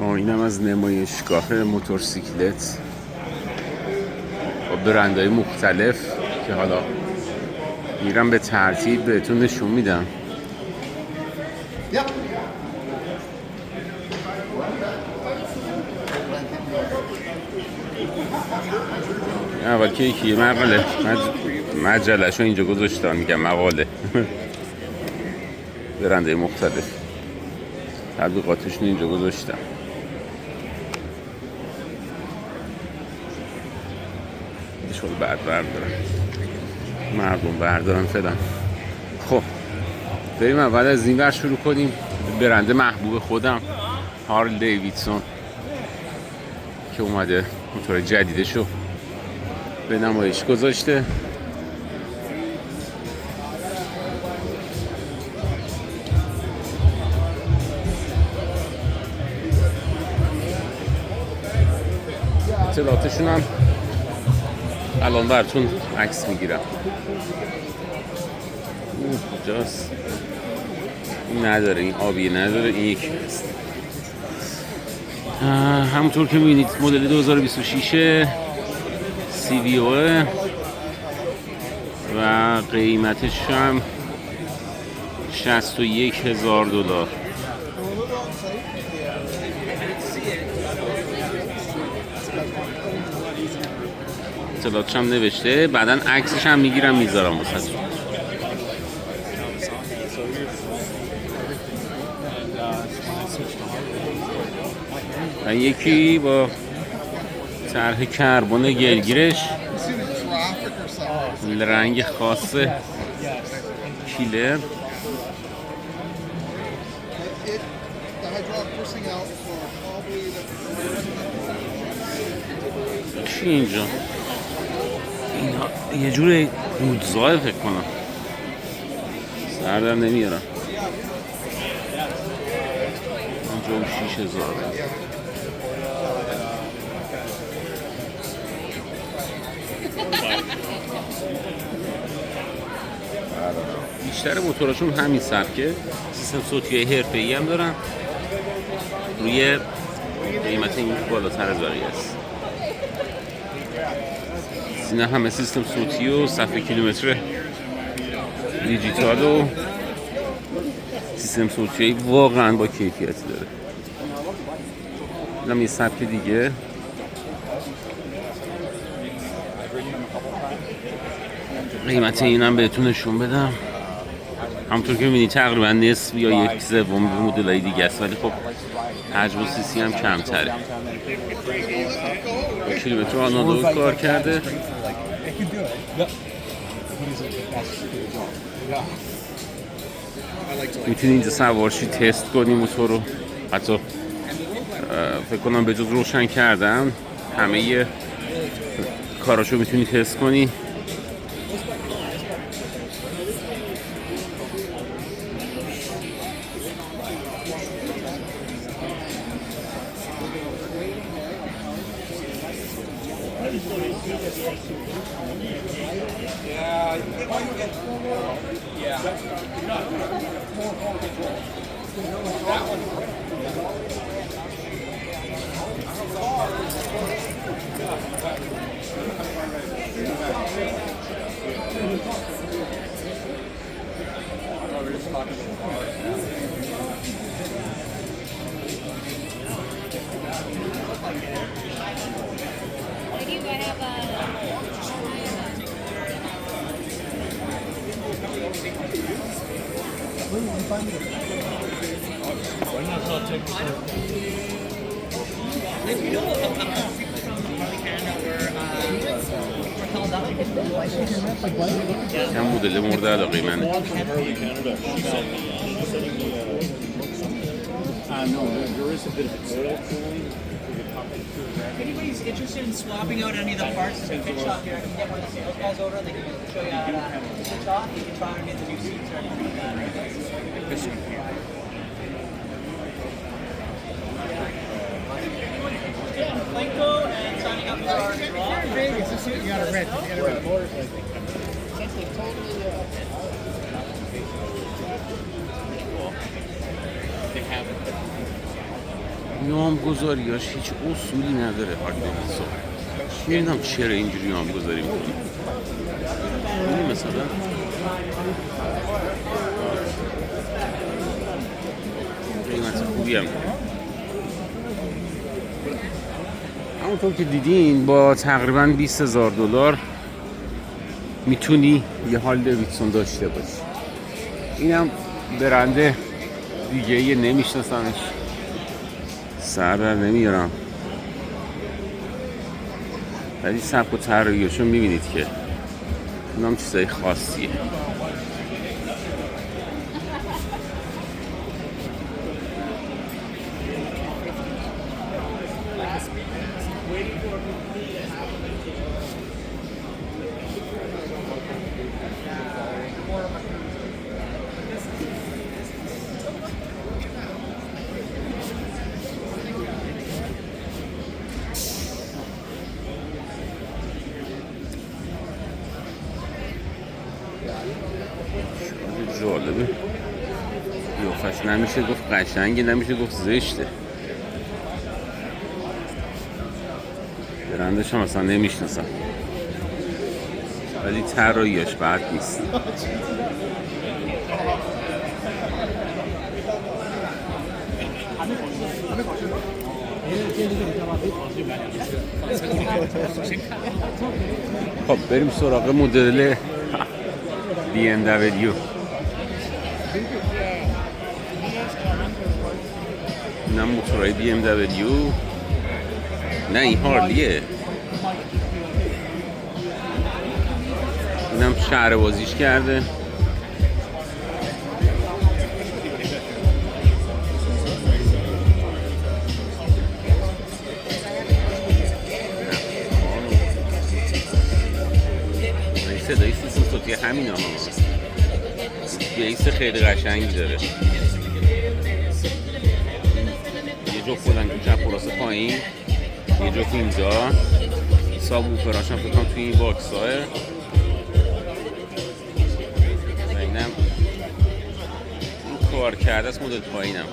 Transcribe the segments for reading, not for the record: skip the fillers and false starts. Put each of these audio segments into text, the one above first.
اینم از نمایشگاه موتورسیکلت با برندهای مختلف که حالا میرم به ترتیب بهتون نشون میدم. اول که یکی مجله شو اینجا گذاشتم، میگم مقاله برنده مختلف تبلیغاتشون اینجا گذاشتم. شغل بردارن مردم بردارن فعلا. خب بریم اول از این ور شروع کنیم. برند محبوب خودم هارلی دیویدسون که اومده موتور جدیدشو به نمایش گذاشته. اطلاعاتشون هم الان براتون عکس میگیرم. کجاست؟ این نداره، این آبی نداره، این یکی هست. همونطور که میبینید مدل 2026 CVO و قیمتش هم $61,000. اطلاعاتش هم نوشته، بعدن عکسش هم میگیرم میذارم واسه. و یکی با طرح کربن گلگیرش، رنگ خاص کیلر. چی اینجا؟ اینا یه جور رودزای فکر کنم، سردم نمیارم. اینجا 6,000. بیشتر موتوراشون همین سبکه، سیستم صوتی حرفه‌ای هم دارن. روی قیمت این بالاتر از بقیه است. اینا همه سیستم صوتی و صفحه کیلومتر دیجیتال و سیستم صوتی واقعا با کیفیت داره. اینم یه سبک دیگه. قیمت اینم بهتون نشون بدم. همونطور که میبینید تقریبا نصف یا 1/3 مدل‌های دیگه است، ولی خب حجم و سیسی هم کمتره. کیلومتر آنالوگ کار کرده. میتونید اینجا سوارشی تست کنی موتور رو. حتی فکر کنم به جز روشن کردن همه کاراشو میتونی تست کنی. هم مدل مورد علاقه منه. Anybody's interested in swapping out any of the parts to fix shop here, I can get one of the sales guys over. They can show you how to fix off. You can try and get the new seats or anything like that. Plinko and signing up for our draw. Vegas, this is you got to rent. You got to rent motorcycle. Essentially, totally. They have it. نامگذاریاش هیچ اصولی نداره. هارلی دیویدسون نمیدونم چرا اینجوری نامگذاری میکنه. این مثلا قیمت خوبی هم همونطور که دیدین با تقریبا $20,000 میتونی یه هارلی دیویدسون داشته باشی. اینم برنده دیگه یه نمیشناسمش، سر در نمیارم، ولی سبک و طراحیشون میبینید که اونم چیزای خاصیه. جالبه قیافش، نمیشه گفت قشنگه نمیشه گفت زشته. برندش هم اصلا نمیشناسم ولی طراحیش بد نیست. خب بریم سراغ مدل BMW. اینم موتورهای BMW. نه این هارلیه. اینم شهر بازیش کرده. صدای سیستم صوتی همین ها یه ایست خیلی قشنگی داره. یه جو بلند کوچه پلاس پایین، یه جو اینجا، ساب اوپراش هم فکرم توی این باکس های و اینم این کار کرده است. مدل پایینم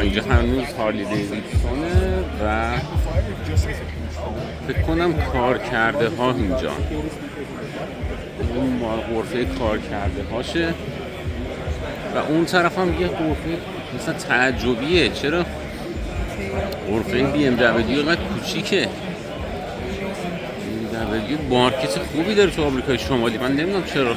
اینجا هنوز هارلی دیویدسونه و فکر کنم کار کرده ها اینجا، اون غرفه کار کرده هاشه و اون طرف هم یه غرفه مثلا تعجبیه. چرا غرفه BMW اینقدر کوچیکه؟ BMW مارکت خوبی داره تو آمریکای شمالی، من نمیدونم چرا